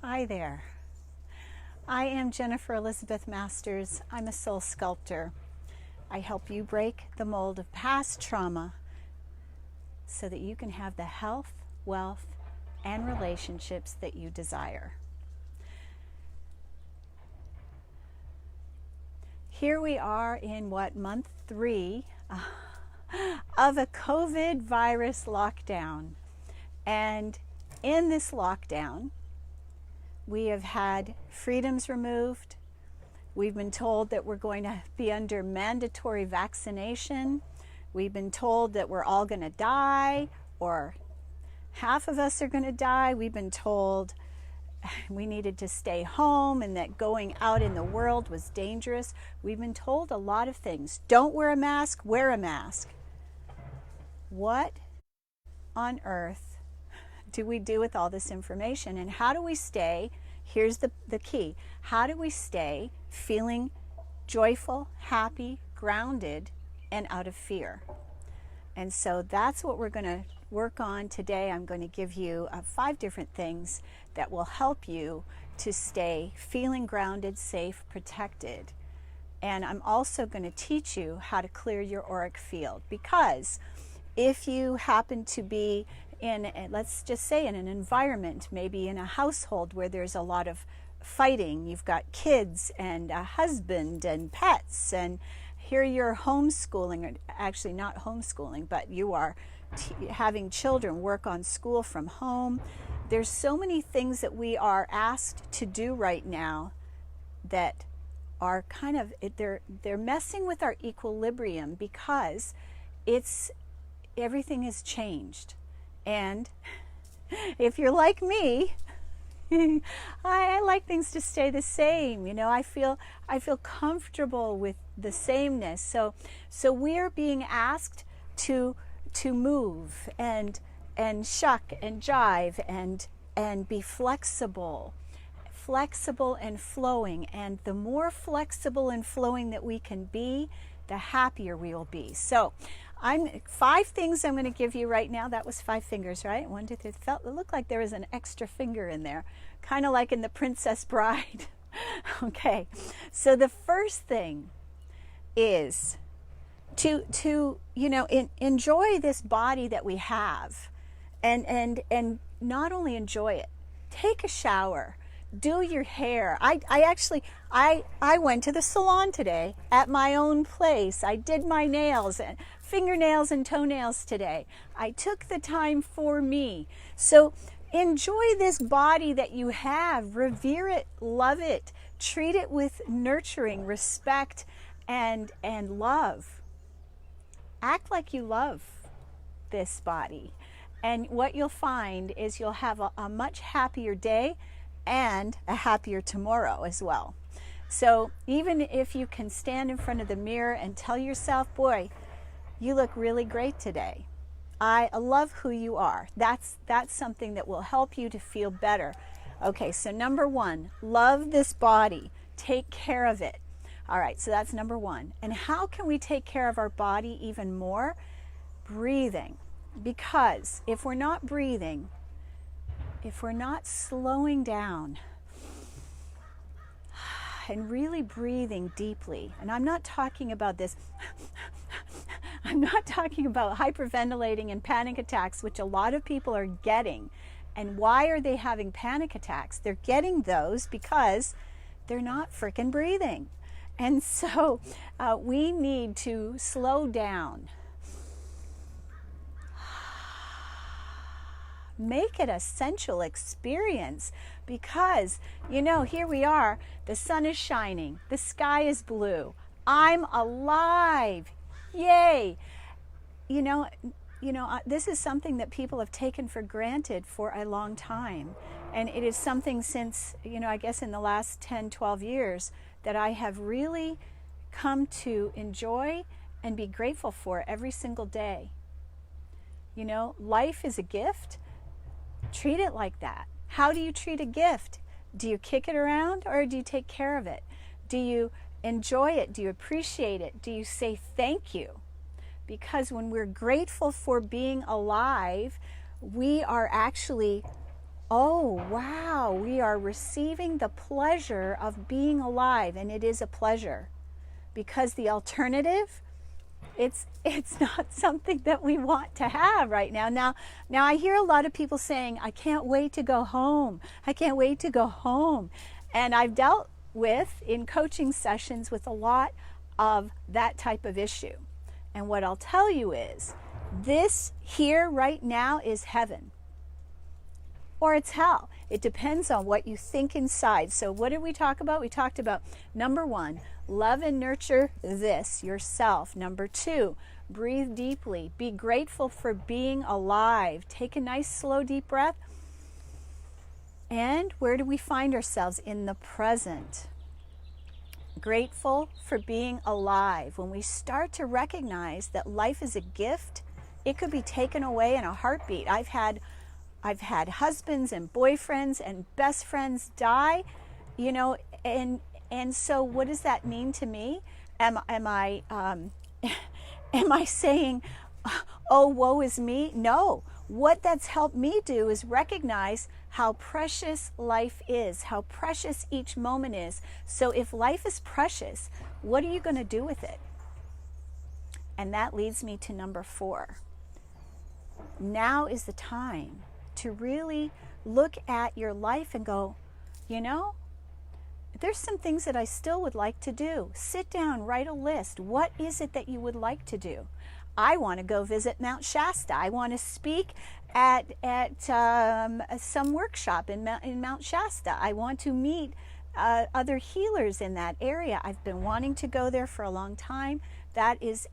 Hi there. I am Jennifer Elizabeth Masters. I'm a soul sculptor. I help you break the mold of past trauma so that you can have the health, wealth, and relationships that you desire. Here we are in month 3 of a COVID virus lockdown. And in this lockdown, we have had freedoms removed. We've been told that we're going to be under mandatory vaccination. We've been told that we're all going to die, or half of us are going to die. We've been told we needed to stay home and that going out in the world was dangerous. We've been told a lot of things. Don't wear a mask, wear a mask. What on earth do we do with all this information, and how do we stay, here's the key, how do we stay feeling joyful, happy, grounded, and out of fear? And so that's what we're going to work on today. I'm going to give you 5 different things that will help you to stay feeling grounded, safe, protected. And I'm also going to teach you how to clear your auric field, because if you happen to be in, let's just say, in an environment, maybe in a household where there's a lot of fighting, you've got kids and a husband and pets, and here you're homeschooling, or actually not homeschooling, but you are having children work on school from home. There's so many things that we are asked to do right now that are kind of, they're messing with our equilibrium, because everything has changed. And if you're like me, I like things to stay the same. You know, I feel comfortable with the sameness. So we're being asked to move and shuck and jive and be flexible and flowing. And the more flexible and flowing that we can be, the happier we will be. So 5 things I'm going to give you right now. That was 5 fingers, right? 1, 2, 3. It looked like there was an extra finger in there, kind of like in The Princess Bride. Okay, so the first thing is to enjoy this body that we have, and not only enjoy it, take a shower, do your hair. I went to the salon today at my own place. I did my nails and fingernails and toenails today. I took the time for me. So enjoy this body that you have. Revere it, love it, treat it with nurturing, respect, and love. Act like you love this body. And what you'll find is you'll have a much happier day and a happier tomorrow as well. So even if you can stand in front of the mirror and tell yourself, boy, you look really great today. I love who you are. That's something that will help you to feel better. Okay, so number 1, love this body. Take care of it. All right, so that's number 1. And how can we take care of our body even more? Breathing. Because if we're not breathing, if we're not slowing down and really breathing deeply, and I'm not talking about this, I'm not talking about hyperventilating and panic attacks, which a lot of people are getting. And why are they having panic attacks? They're getting those because they're not freaking breathing. And so we need to slow down. Make it a sensual experience, because, here we are, the sun is shining, the sky is blue, I'm alive, yay. This is something that people have taken for granted for a long time. And it is something since, I guess in the last 10, 12 years that I have really come to enjoy and be grateful for every single day. Life is a gift. Treat it like that. How do you treat a gift? Do you kick it around, or do you take care of it? Do you enjoy it? Do you appreciate it? Do you say thank you? Because when we're grateful for being alive, we are actually Oh, wow, we are receiving the pleasure of being alive, and it is a pleasure, because the alternative, it's not something that we want to have right now. Now I hear a lot of people saying, I can't wait to go home. I can't wait to go home. And I've dealt with, in coaching sessions, with a lot of that type of issue. And what I'll tell you is, this here right now is heaven. Or it's hell. It depends on what you think inside. So what did we talk about? We talked about, number 1, love and nurture this, yourself. Number 2, breathe deeply. Be grateful for being alive. Take a nice, slow, deep breath. And where do we find ourselves? In the present. Grateful for being alive. When we start to recognize that life is a gift, it could be taken away in a heartbeat. I've had husbands and boyfriends and best friends die, and so what does that mean to me? Am I saying, oh, woe is me? No. What that's helped me do is recognize how precious life is, how precious each moment is. So if life is precious, what are you going to do with it? And that leads me to number 4. Now is the time to really look at your life and go, there's some things that I still would like to do. Sit down, write a list. What is it that you would like to do? I want to go visit Mount Shasta. I want to speak at some workshop in Mount Shasta. I want to meet other healers in that area. I've been wanting to go there for a long time. It's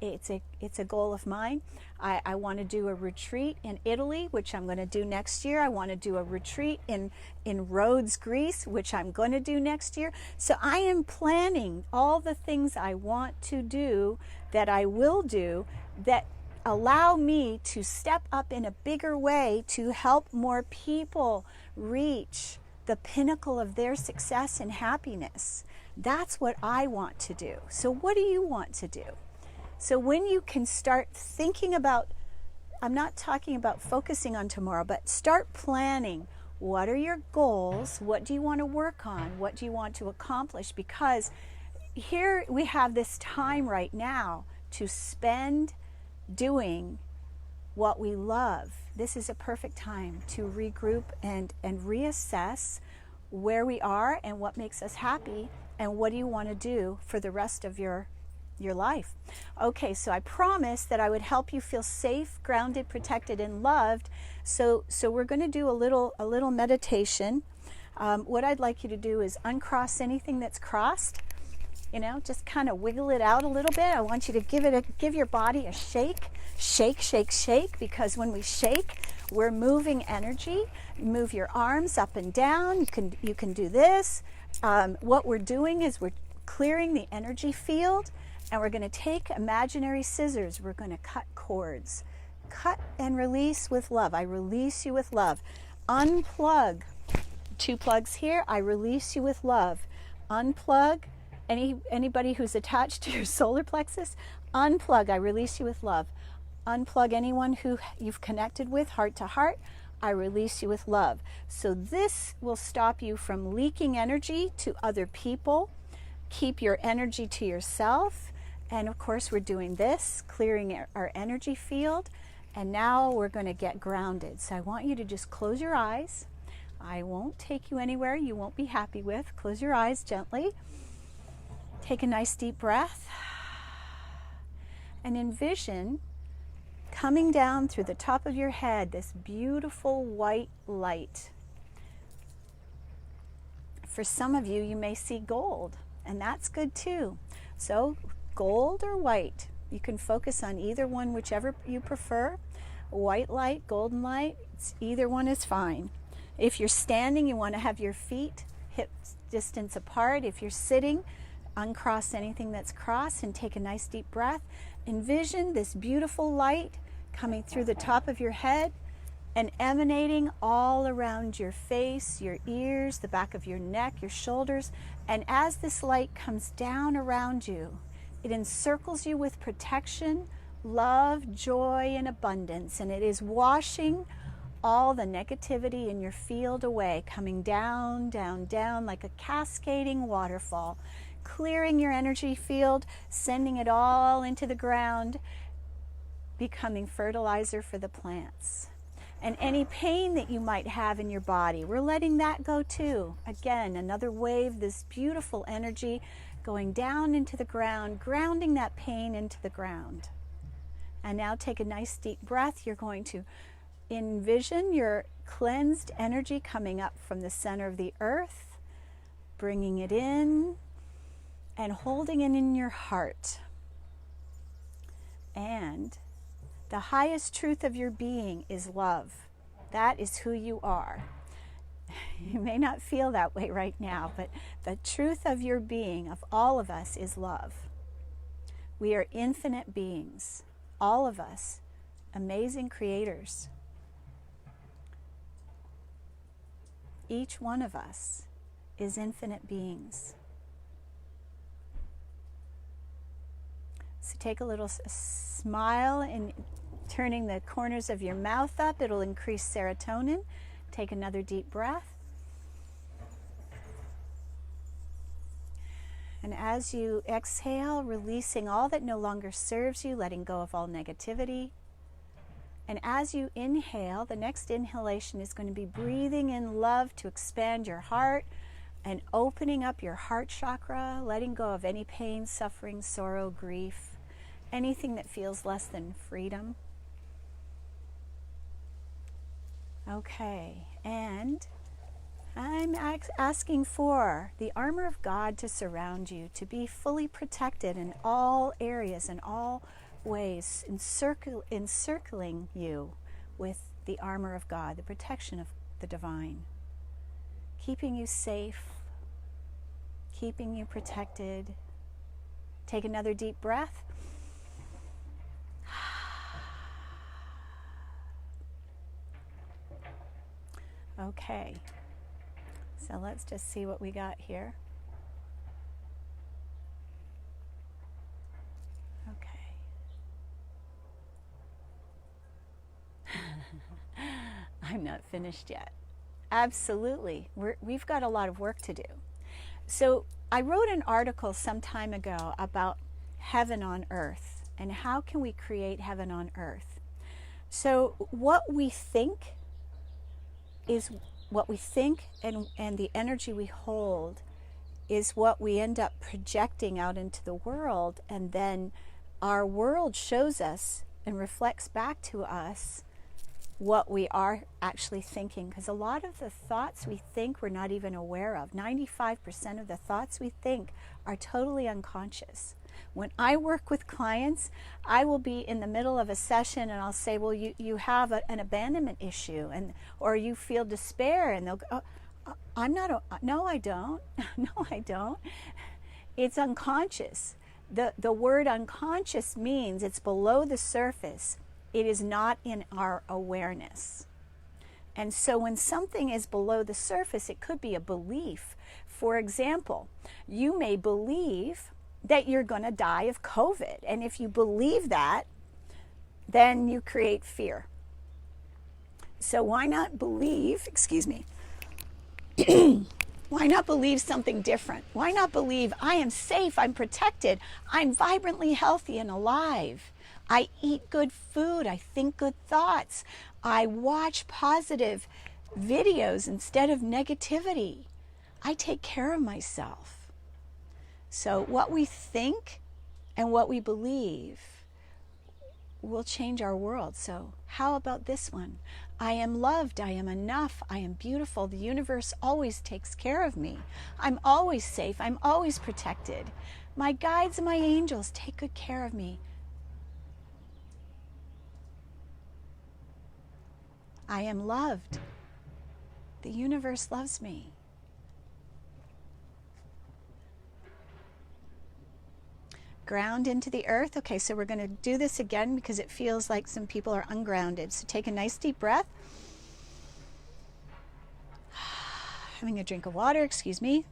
a goal of mine. I want to do a retreat in Italy, which I'm going to do next year. I want to do a retreat in Rhodes, Greece, which I'm going to do next year. So I am planning all the things I want to do, that I will do, that allow me to step up in a bigger way to help more people reach the pinnacle of their success and happiness. That's what I want to do. So what do you want to do? So when you can start thinking about, I'm not talking about focusing on tomorrow, but start planning. What are your goals? What do you want to work on? What do you want to accomplish? Because here we have this time right now to spend doing what we love. This is a perfect time to regroup and reassess where we are and what makes us happy, and what do you want to do for the rest of your life. Okay, so I promised that I would help you feel safe, grounded, protected, and loved. So we're going to do a little meditation. What I'd like you to do is uncross anything that's crossed. Just kind of wiggle it out a little bit. I want you to give your body a shake, because when we shake, we're moving energy. Move your arms up and down. You can do this. What we're doing is we're clearing the energy field, and we're going to take imaginary scissors. We're going to cut cords. Cut and release with love. I release you with love. Unplug. 2 plugs here. I release you with love. Unplug. Anybody who's attached to your solar plexus, unplug. I release you with love. Unplug anyone who you've connected with, heart to heart. I release you with love. So this will stop you from leaking energy to other people. Keep your energy to yourself. And of course, we're doing this, clearing our energy field. And now we're going to get grounded. So I want you to just close your eyes. I won't take you anywhere you won't be happy with. Close your eyes gently. Take a nice deep breath. And envision coming down through the top of your head this beautiful white light. For some of you, you may see gold, and that's good too. So gold or white, you can focus on either one, whichever you prefer. White light, golden light, either one is fine. If you're standing, you want to have your feet hip distance apart. If you're sitting, uncross anything that's crossed and take a nice deep breath. Envision this beautiful light coming through the top of your head and emanating all around your face, your ears, the back of your neck, your shoulders. And as this light comes down around you, it encircles you with protection, love, joy, and abundance. And it is washing all the negativity in your field away, coming down, down, down like a cascading waterfall, clearing your energy field, sending it all into the ground, becoming fertilizer for the plants. And any pain that you might have in your body, we're letting that go too. Again, another wave, this beautiful energy going down into the ground, grounding that pain into the ground. And now take a nice deep breath. You're going to envision your cleansed energy coming up from the center of the earth, bringing it in and holding it in your heart. And the highest truth of your being is love. That is who you are. You may not feel that way right now, but the truth of your being, of all of us, is love. We are infinite beings, all of us, amazing creators. Each one of us is infinite beings. So take a little smile and turning the corners of your mouth up. It'll increase serotonin. Take another deep breath. And as you exhale, releasing all that no longer serves you, letting go of all negativity. And as you inhale, the next inhalation is going to be breathing in love to expand your heart and opening up your heart chakra, letting go of any pain, suffering, sorrow, grief, anything that feels less than freedom. Okay, and I'm asking for the armor of God to surround you, to be fully protected in all areas, in all ways, encircling you with the armor of God, the protection of the divine, keeping you safe, keeping you protected. Take another deep breath. Okay, so let's just see what we got here. Okay. I'm not finished yet. Absolutely. We've got a lot of work to do. So I wrote an article some time ago about heaven on earth and how can we create heaven on earth. So what we think is what we think, and the energy we hold is what we end up projecting out into the world, and then our world shows us and reflects back to us what we are actually thinking, because a lot of the thoughts we think we're not even aware of. 95% of the thoughts we think are totally unconscious. When I work with clients, I will be in the middle of a session and I'll say, well, you have an abandonment issue, or you feel despair, and they'll go, oh, no, I don't. No, I don't. It's unconscious. The word unconscious means it's below the surface. It is not in our awareness. And so when something is below the surface, it could be a belief. For example, you may believe that you're going to die of COVID. And if you believe that, then you create fear. So why not believe, why not believe something different? Why not believe I am safe, I'm protected, I'm vibrantly healthy and alive. I eat good food, I think good thoughts, I watch positive videos instead of negativity. I take care of myself. So what we think and what we believe will change our world. So how about this one? I am loved, I am enough, I am beautiful, the universe always takes care of me. I'm always safe, I'm always protected. My guides and my angels take good care of me. I am loved. The universe loves me. Ground into the earth. Okay, so we're going to do this again because it feels like some people are ungrounded. So take a nice deep breath. Having a drink of water, excuse me.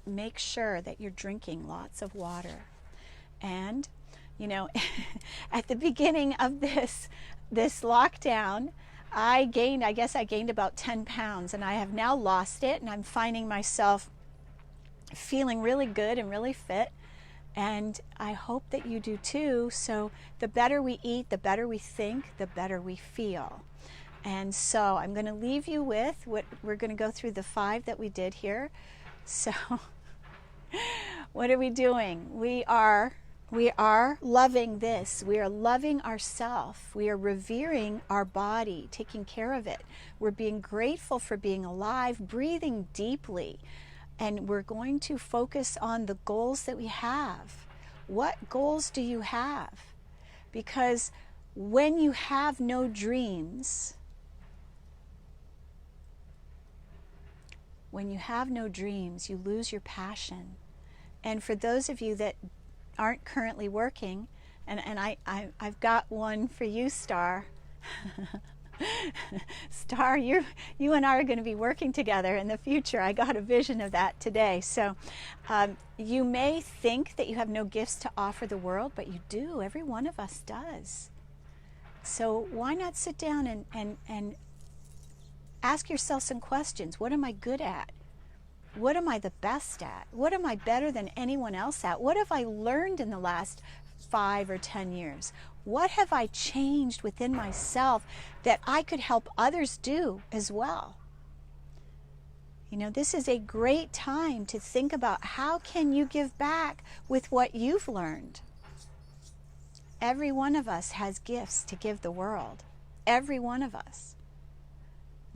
Make sure that you're drinking lots of water. And You know, at the beginning of this lockdown, I guess I gained about 10 pounds, and I have now lost it, and I'm finding myself feeling really good and really fit. And I hope that you do too. So the better we eat, the better we think, the better we feel. And so I'm going to leave you with what we're going to go through, the 5 that we did here. So what are we doing? We are loving this. We are loving ourselves. We are revering our body, taking care of it. We're being grateful for being alive, breathing deeply. And we're going to focus on the goals that we have. What goals do you have? Because when you have no dreams, you lose your passion. And for those of you that aren't currently working, and I've got one for you, Star. Star, you and I are going to be working together in the future. I got a vision of that today. So you may think that you have no gifts to offer the world, but you do. Every one of us does. So why not sit down and ask yourself some questions. What am I good at? What am I the best at? What am I better than anyone else at? What have I learned in the last 5 or 10 years? What have I changed within myself that I could help others do as well? You know, this is a great time to think about how can you give back with what you've learned. Every one of us has gifts to give the world. Every one of us.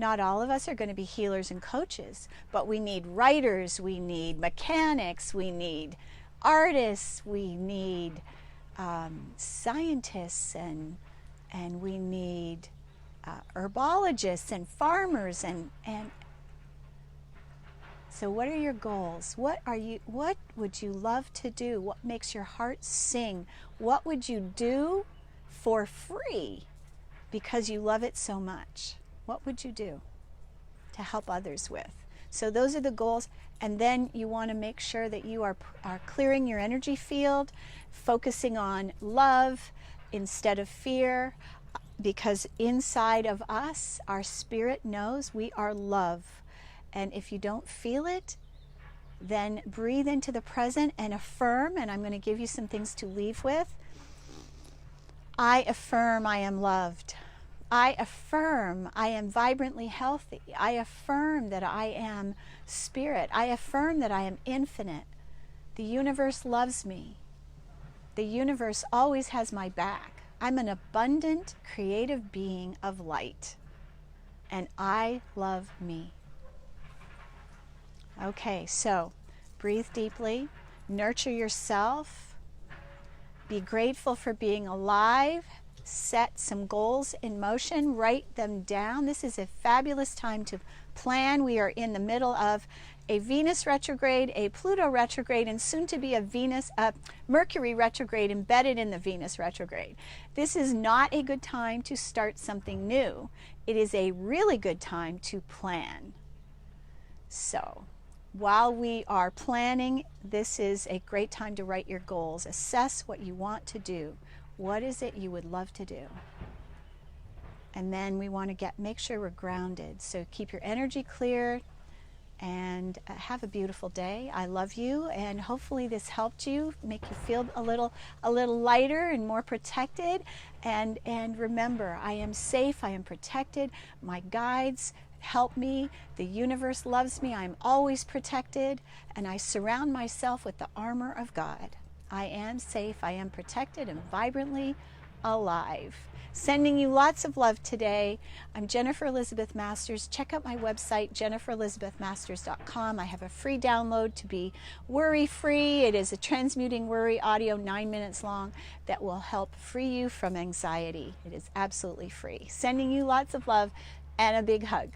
Not all of us are going to be healers and coaches, but we need writers, we need mechanics, we need artists, we need scientists, and we need herbologists and farmers, and so what are your goals? What would you love to do? What makes your heart sing? What would you do for free because you love it so much? What would you do to help others with? So those are the goals. And then you want to make sure that you are clearing your energy field, focusing on love instead of fear, because inside of us, our spirit knows we are love. And if you don't feel it, then breathe into the present and affirm. And I'm going to give you some things to leave with. I affirm I am loved. I affirm I am vibrantly healthy. I affirm that I am spirit. I affirm that I am infinite. The universe loves me. The universe always has my back. I'm an abundant, creative being of light. And I love me. Okay, so breathe deeply. Nurture yourself. Be grateful for being alive. Set some goals in motion, write them down. This is a fabulous time to plan. We are in the middle of a Venus retrograde, a Pluto retrograde, and soon to be a Mercury retrograde embedded in the Venus retrograde. This is not a good time to start something new. It is a really good time to plan. So while we are planning, this is a great time to write your goals. Assess what you want to do. What is it you would love to do? And then we want to make sure we're grounded. So keep your energy clear and have a beautiful day. I love you, and hopefully this helped you, make you feel a little lighter and more protected. And remember, I am safe, I am protected. My guides help me. The universe loves me. I am always protected, and I surround myself with the armor of God. I am safe, I am protected, and vibrantly alive. Sending you lots of love today. I'm Jennifer Elizabeth Masters. Check out my website, jenniferelizabethmasters.com. I have a free download to be worry-free. It is a transmuting worry audio, 9 minutes long, that will help free you from anxiety. It is absolutely free. Sending you lots of love and a big hug.